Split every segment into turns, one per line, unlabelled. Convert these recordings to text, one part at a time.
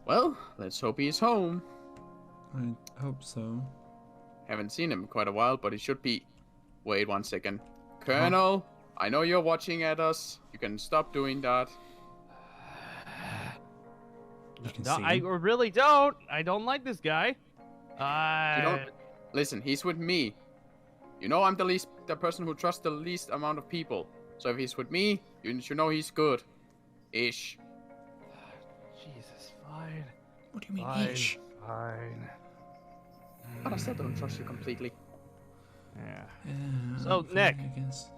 Well, let's hope he's home.
I hope so.
Haven't seen him in quite a while, but he should be... Wait 1 second. Colonel, I know you're watching at us. You can stop doing that.
You can
No,
see
I
him.
really don't. I don't like this guy.
You don't... Listen, he's with me. You know I'm the person who trusts the least amount of people. So if he's with me, you should know he's good. Ish.
Jesus, fine.
What do you mean,
Fine.
ish?
Fine.
But I still don't trust you completely.
Yeah.
Yeah,
So,
okay,
Nick.
I guess.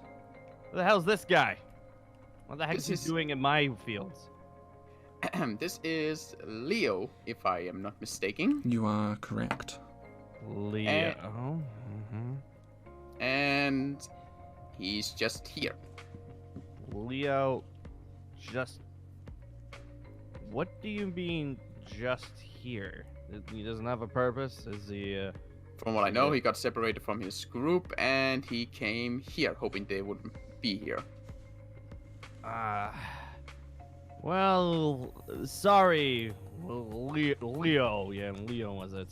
What the hell's this guy? What the heck
This
is
is-
he doing in my fields?
This is Leo, if I am not mistaken.
You are correct.
Leo.
And he's just here.
Leo, just... What do you mean, just here? He doesn't have a purpose? Is he,
From what I know, he got separated from his group and he came here, hoping they would be here.
Well, sorry, Leo. Yeah, Leo was it.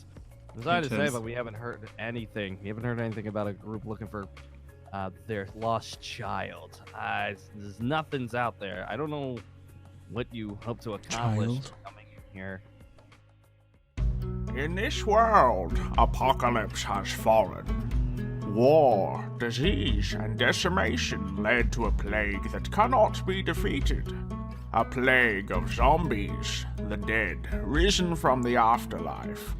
I'm sorry to say,
Because-
but we haven't heard anything. We haven't heard anything about a group looking for their lost child. Nothing's out there. I don't know what you hope to accomplish
Child?
coming in here.
In this world, apocalypse has fallen. War, disease, and decimation led to a plague that cannot be defeated. A plague of zombies, the dead, risen from the afterlife.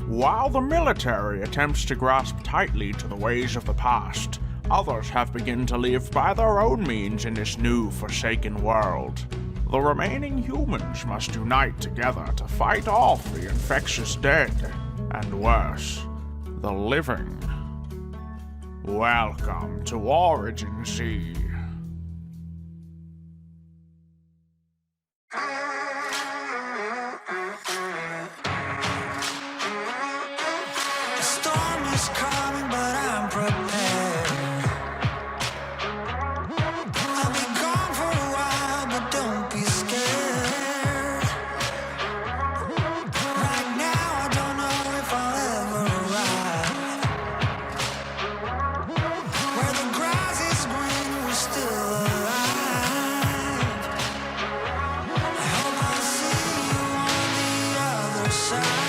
While the military attempts to grasp tightly to the ways of the past, others have begun to live by their own means in this new forsaken world. The remaining humans must unite together to fight off the infectious dead, and worse, the living. Welcome to OriginZ.
The storm is coming, but I'm prepared. I'll be gone for a while, but don't be scared. Right now, I don't know if I'll ever arrive. Where the grass is green, we're still alive. I hope I'll see you on the other side.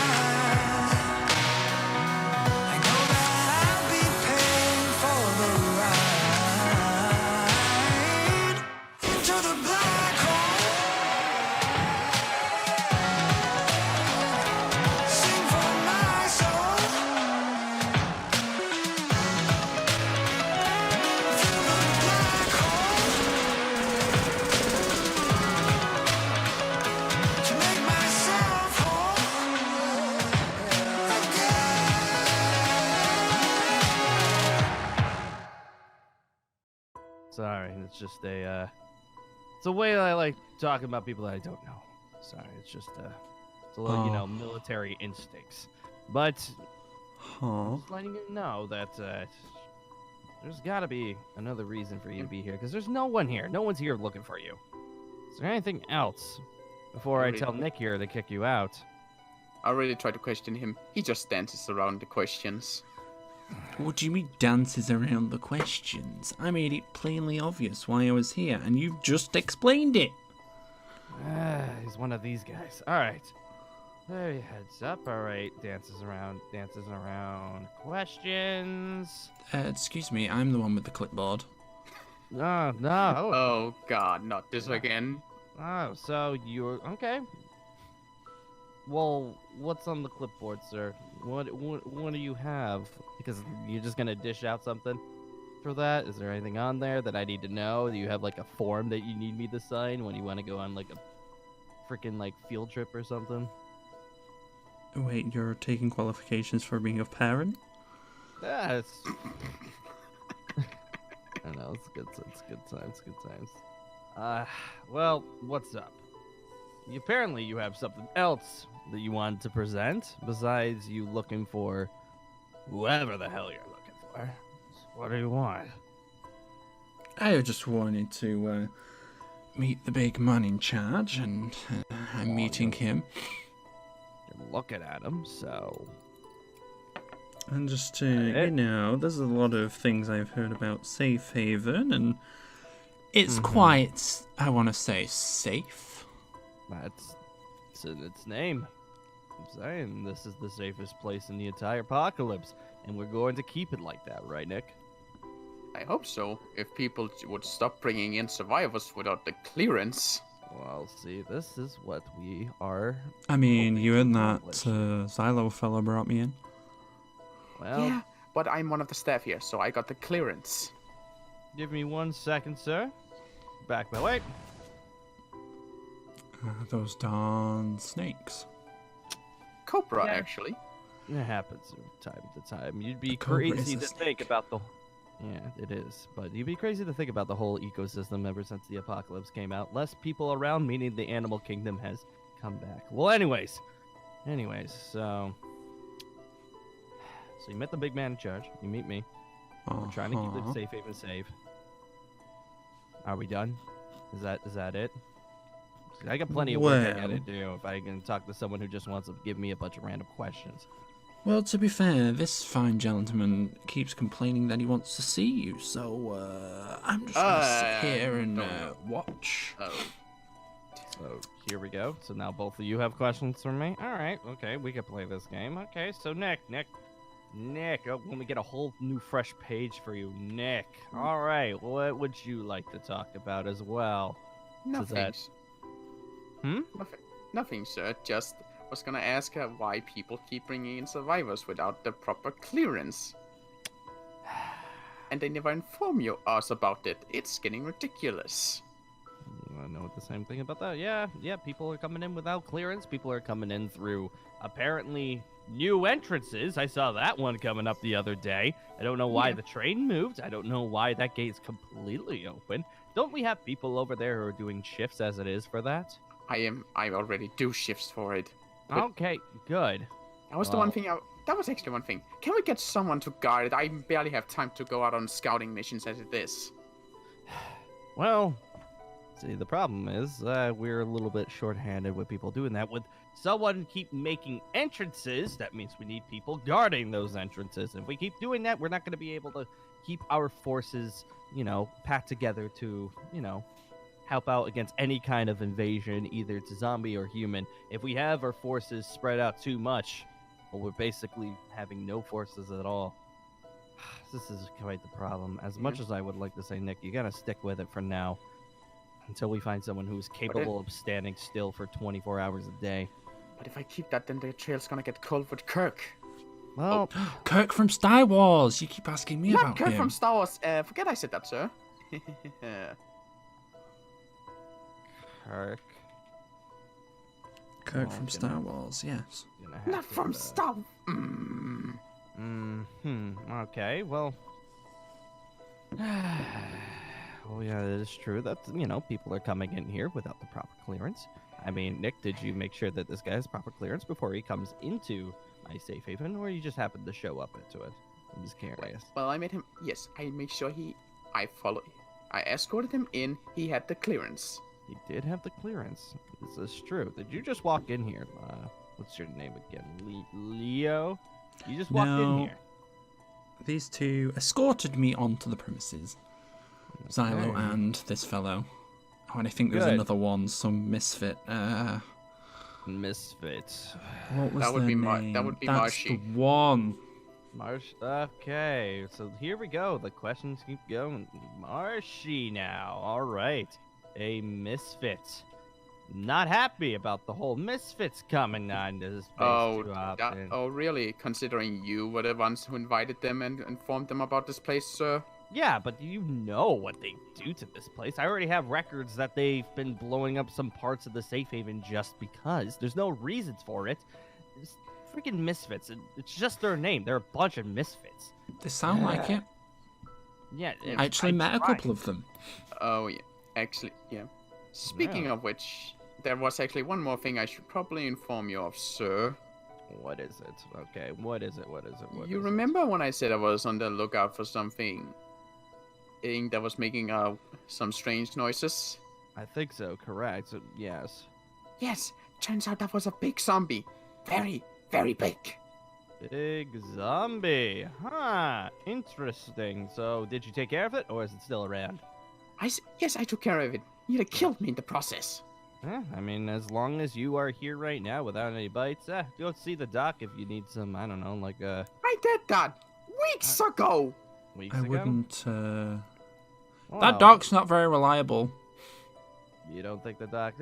I know that I'll be paying for the ride into the black hole. Sing for my soul through the black hole to make myself whole again.
Sorry, it's just it's a way I like talking about people that I don't know. Sorry, it's just it's a little,
Oh.
military instincts. But
Huh?
just letting you know that there's got to be another reason for you to be here, because there's no one here. No one's here looking for you. Is there anything else before I
Really?
tell Nick here to kick you out?
I really tried to question him. He just dances around the questions.
What do you mean dances around the questions? I made it plainly obvious why I was here, and you've just explained it.
He's one of these guys. All right. Hey, heads up. All right. Dances around. Questions.
Excuse me, I'm the one with the clipboard.
No.
Oh god, not this again.
Oh, so you're okay. Well, what's on the clipboard, sir? What do you have? Because you're just gonna dish out something for that. Is there anything on there that I need to know? Do you have like a form that you need me to sign when you want to go on like a freaking like field trip or something?
Wait, you're taking qualifications for being a parent?
Yeah, it's. I know it's good. It's good times. Good times. Well, what's up? Apparently, you have something else that you wanted to present besides you looking for whoever the hell you're looking for. So what do you want?
I just wanted to meet the big man in charge, and I'm meeting him.
You're looking at him, so
And just to, there's a lot of things I've heard about Safe Haven, and it's quite, I want to say, safe.
it's in its name. I'm saying this is the safest place in the entire apocalypse, and we're going to keep it like that, right, Nick?
I hope so. If people would stop bringing in survivors without the clearance.
Well, see, this is what we are.
I mean,
hoping
you
to
and that
accomplish.
Xylo fella brought me in.
Well,
Yeah, but I'm one of the staff here, so I got the clearance.
give me 1 second, sir. Back my way.
Those darn snakes.
Cobra,
Yeah.
actually.
It happens from time to time. You'd be
Cobra is
crazy
a
to
snake.
think about the. Yeah, it is. But you'd be crazy to think about the whole ecosystem ever since the apocalypse came out. Less people around, meaning the animal kingdom has come back. Well, anyways, so you met the big man in charge. You meet me. We're trying to keep the safe haven safe. Are we done? Is that it? I got plenty of work I gotta do if I can talk to someone who just wants to give me a bunch of random questions.
Well, to be fair, this fine gentleman keeps complaining that he wants to see you, so I'm just gonna sit here and watch.
Oh.
So here we go. So now both of you have questions for me. All right, okay, we can play this game. Okay, so Nick, oh, let me get a whole new fresh page for you, Nick. All right, what would you like to talk about as well?
Nothing.
Hmm?
Nothing, sir. Just was gonna ask her why people keep bringing in survivors without the proper clearance. And they never inform us about it. It's getting ridiculous.
I know the same thing about that. Yeah, people are coming in without clearance. People are coming in through apparently new entrances. I saw that one coming up the other day. I don't know why the train moved. I don't know why that gate's completely open. Don't we have people over there who are doing shifts as it is for that?
I already do shifts for it. But
Okay, good.
that was the one thing. That was actually one thing. Can we get someone to guard it? I barely have time to go out on scouting missions as it is.
Well, see, the problem is we're a little bit shorthanded with people doing that. With someone keep making entrances, that means we need people guarding those entrances. If we keep doing that, we're not going to be able to keep our forces, packed together to, help out against any kind of invasion, either it's zombie or human. If we have our forces spread out too much, well, we're basically having no forces at all. This is quite the problem. As much as I would like to say, Nick, you gotta stick with it for now. Until we find someone who's capable of standing still for 24 hours a day.
But if I keep that, then the trail's gonna get cold with Kirk.
Well,
Kirk from Star Wars! You keep asking me
Not
about
Kirk
him.
from Star Wars. Forget I said that, sir.
Kirk from Star Wars, yes.
Not from Star.
Okay, well. Well, yeah, it is true that, people are coming in here without the proper clearance. I mean, Nick, did you make sure that this guy has proper clearance before he comes into my safe haven, or you just happened to show up into it? I'm just curious.
Well, I made him. Yes, I made sure I escorted him in. He had the clearance.
He did have the clearance. This is true. Did you just walk in here? What's your name again? Leo? You just walked in here.
These two escorted me onto the premises. Xylo
Okay.
and this fellow. Oh, and I think there's
Good.
another one, some misfit.
Misfit.
What was
That would
their
be
name?
that would be
That's
Marshy.
the one.
Okay, so here we go. The questions keep going. Marshy now. All right. A misfit. Not happy about the whole misfits coming on to this place too often.
Really? Considering you were the ones who invited them and informed them about this place, sir?
Yeah, but you know what they do to this place. I already have records that they've been blowing up some parts of the safe haven just because. There's no reasons for it. It's freaking misfits. It's just their name. They're a bunch of misfits.
They sound like it.
Yeah.
I actually met a couple of them.
Oh, yeah. Actually, yeah. Speaking of which, there was actually one more thing I should probably inform you of, sir.
What is it? Okay, what is it?
You remember when I said I was on the lookout for something that was making some strange noises?
I think so, correct. So, yes.
Yes, turns out that was a big zombie. very, very big.
Big zombie. Huh. Interesting. So, did you take care of it, or is it still around?
Yes, I took care of it. He killed me in the process.
I mean, as long as you are here right now without any bites, go see the doc if you need some, I don't know, like
I did that weeks ago.
weeks
I
ago?
wouldn't.
Well,
That doc's not very reliable.
You don't think the doc?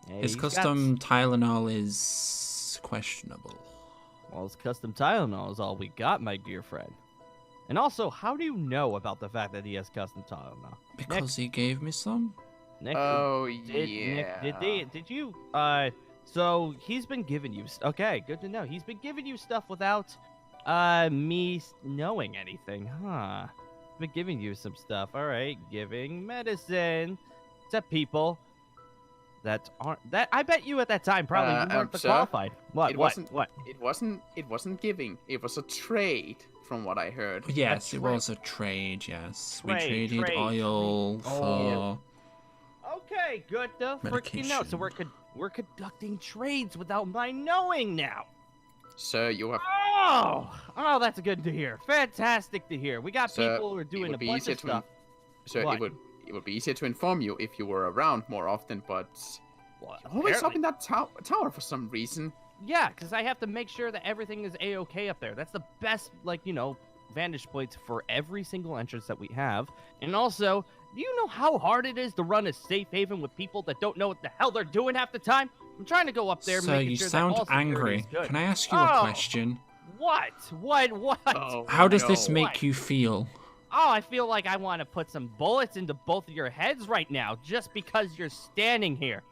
His custom Tylenol is questionable.
Well, his custom Tylenol is all we got, my dear friend. And also, how do you know about the fact that he has custom Tylenol?
Because he gave me some.
Nick,
Oh,
Nick,
yeah.
did you, so he's been giving you, okay, good to know. He's been giving you stuff without, me knowing anything, huh? Been giving you some stuff, alright, giving medicine to people that aren't, I bet you at that time probably you weren't
sir,
qualified. What,
it
what,
wasn't,
what?
It wasn't giving. It was a trade, from what I heard.
Yes, it was a trade. Yes, we
Trade,
traded
trade,
oil
trade.
for.
Okay, good to freaking know. So
Medication.
we're conducting trades without my knowing now.
Sir, you have.
Oh, that's good to hear. Fantastic to hear. We got
Sir,
people who are
it
doing
would
a
be
bunch
easier
of
to
stuff.
Sir,
What?
it would be easier to inform you if you were around more often, but
Well,
you're always up
apparently-
in that tower for some reason.
Yeah, because I have to make sure that everything is a-okay up there. That's the best, like, vantage points for every single entrance that we have. And also, do you know how hard it is to run a safe haven with people that don't know what the hell they're doing half the time? I'm trying to go up there,
So
making
you
sure
sound
that all security
angry.
is good.
Can I ask you a
Oh.
question?
What? What?
Oh,
How does this
no.
make
What?
you feel?
Oh, I feel like I want to put some bullets into both of your heads right now, just because you're standing here.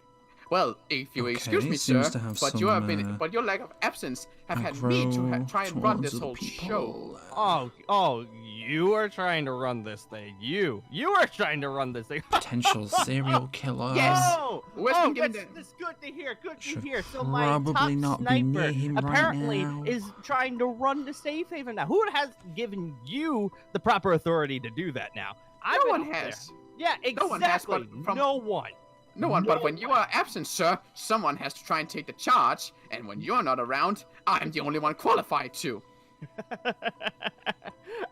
Well, if you
Okay,
excuse me,
seems
sir,
to have
but you
some,
have been, but your lack of absence have had
aggro
me to try and run
towards
this
other
whole show.
people.
Oh, you are trying to run this thing. You are trying to run this thing.
Potential serial killer.
Yes.
Oh,
Who has been given
that's good to hear. Good to
Should
hear. So my
probably
top
not be
sniper
near him right
apparently
now.
is trying to run the safe haven now. Who has given you the proper authority to do that now? I've
No
been
one
up there.
has.
Yeah, exactly.
No one has, but from-
No one.
No one, but when
No
you
one.
are absent, sir, someone has to try and take the charge, and when you're not around, I'm the only one qualified to.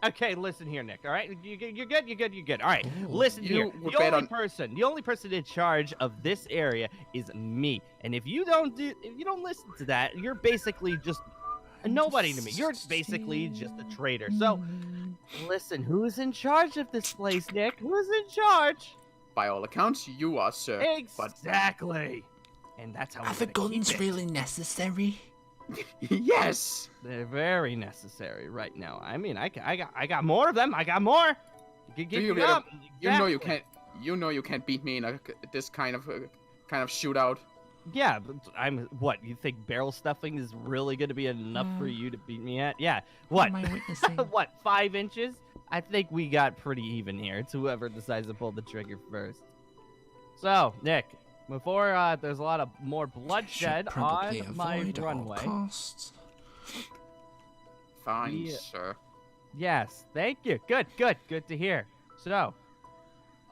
Okay, listen here, Nick. All right, you're good. All right,
Ooh.
listen
You
here.
would
The
bet
only person in charge of this area is me. And if you don't listen to that, you're basically just a nobody to me. You're basically just a traitor. So, listen, who's in charge of this place, Nick? Who's in charge?
By all accounts, you are, sir.
Exactly. And that's how
Are
we're
the
gonna keep
guns
it.
really necessary?
Yes.
They're very necessary right now. I mean, I got more of them. I got more. You
Do you
can
really?
up.
You know you
Exactly.
can't. You know you can't beat me in this kind of shootout.
Yeah, but what? You think barrel stuffing is really going to be enough for you to beat me at? Yeah. What?
Am I witnessing?
What? 5 inches? I think we got pretty even here. It's whoever decides to pull the trigger first. So, Nick, before there's a lot of more bloodshed
Should probably
on my
avoid at all
runway.
costs.
Fine,
Yeah.
sir.
Yes, thank you. Good to hear. So,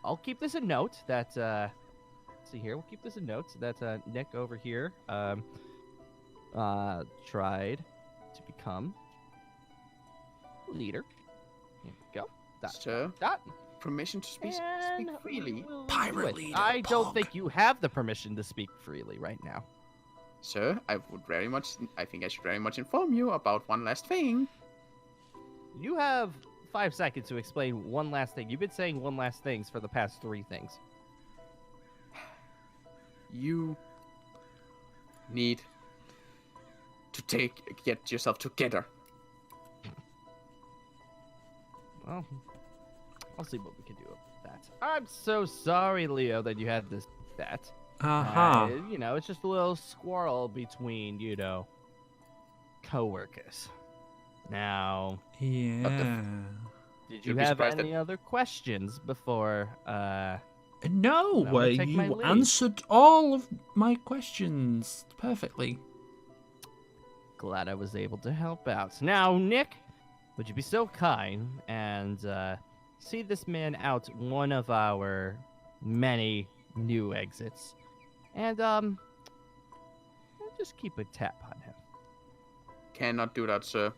I'll keep this a note that, let's see here, we'll keep this a note that Nick over here tried to become leader. Here we go.
Sir,
Dot.
permission to speak
And
freely.
we will
Pirate
do it.
leader,
I don't
Pog.
think you have the permission to speak freely right now.
Sir, I think I should very much inform you about one last thing.
You have 5 seconds to explain one last thing. You've been saying one last things for the past 3 things.
You need to get yourself together.
Well, I'll see what we can do about that. I'm so sorry, Leo, that you had that.
Aha.
It's just a little squirrel between, coworkers. Now,
Yeah.
did you
You'd be
have
surprised
any other questions before,
No,
I'm gonna take my
you
leave.
answered all of my questions perfectly.
glad I was able to help out. Now, Nick, would you be so kind and see this man out one of our many new exits? And just just keep a tap on him.
Cannot do that, sir.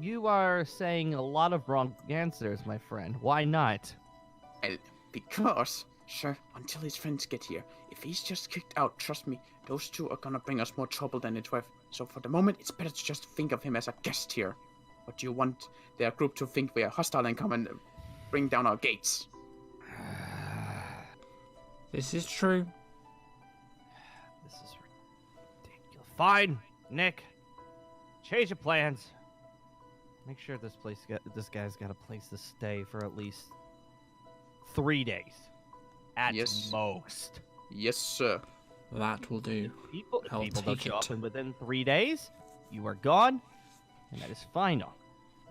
You are saying a lot of wrong answers, my friend. Why not?
Well, because, sir, until his friends get here, if he's just kicked out, trust me, those two are gonna bring us more trouble than it's worth. So for the moment, it's better to just think of him as a guest here. But do you want their group to think we are hostile and come and bring down our gates?
This is true.
This is ridiculous. Fine, Nick. Change your plans. Make sure this guy's got a place to stay for at least 3 days, at most.
Yes, sir.
That will do.
People
I'll
don't
take
show
it.
up, and within 3 days, you are gone, and that is final.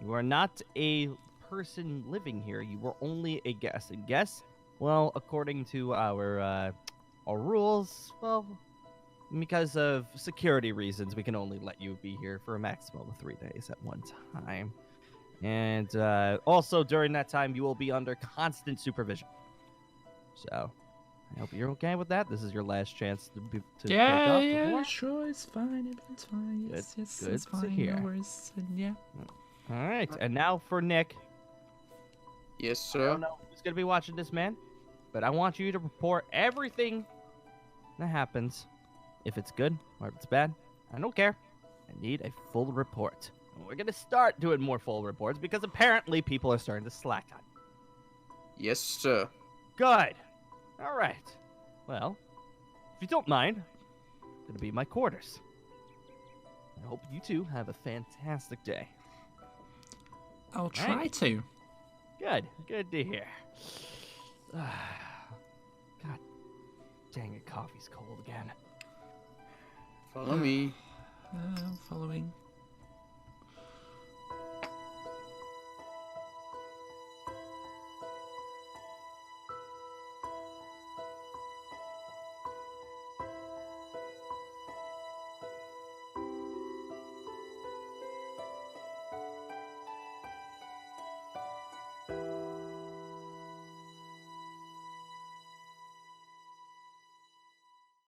You are not a person living here. You are only a guest. And guests, well, according to our rules, well, because of security reasons, we can only let you be here for a maximum of 3 days at one time. And also during that time, you will be under constant supervision. So, I hope you're okay with that. This is your last chance to break off before.
Sure, it's fine. It's fine. Yes,
Good
it's
to
fine.
hear.
No worries. Yeah.
All right, and now for Nick.
Yes,
I
sir.
don't know who's going to be watching this, man, but I want you to report everything that happens. If it's good or if it's bad, I don't care. I need a full report. And we're going to start doing more full reports because apparently people are starting to slack on.
Yes, sir.
Good. All right. Well, if you don't mind, I'm going to be in my quarters. I hope you two have a fantastic day.
I'll try to.
Good. Good to hear. God dang it, coffee's cold again.
Follow me.
Following.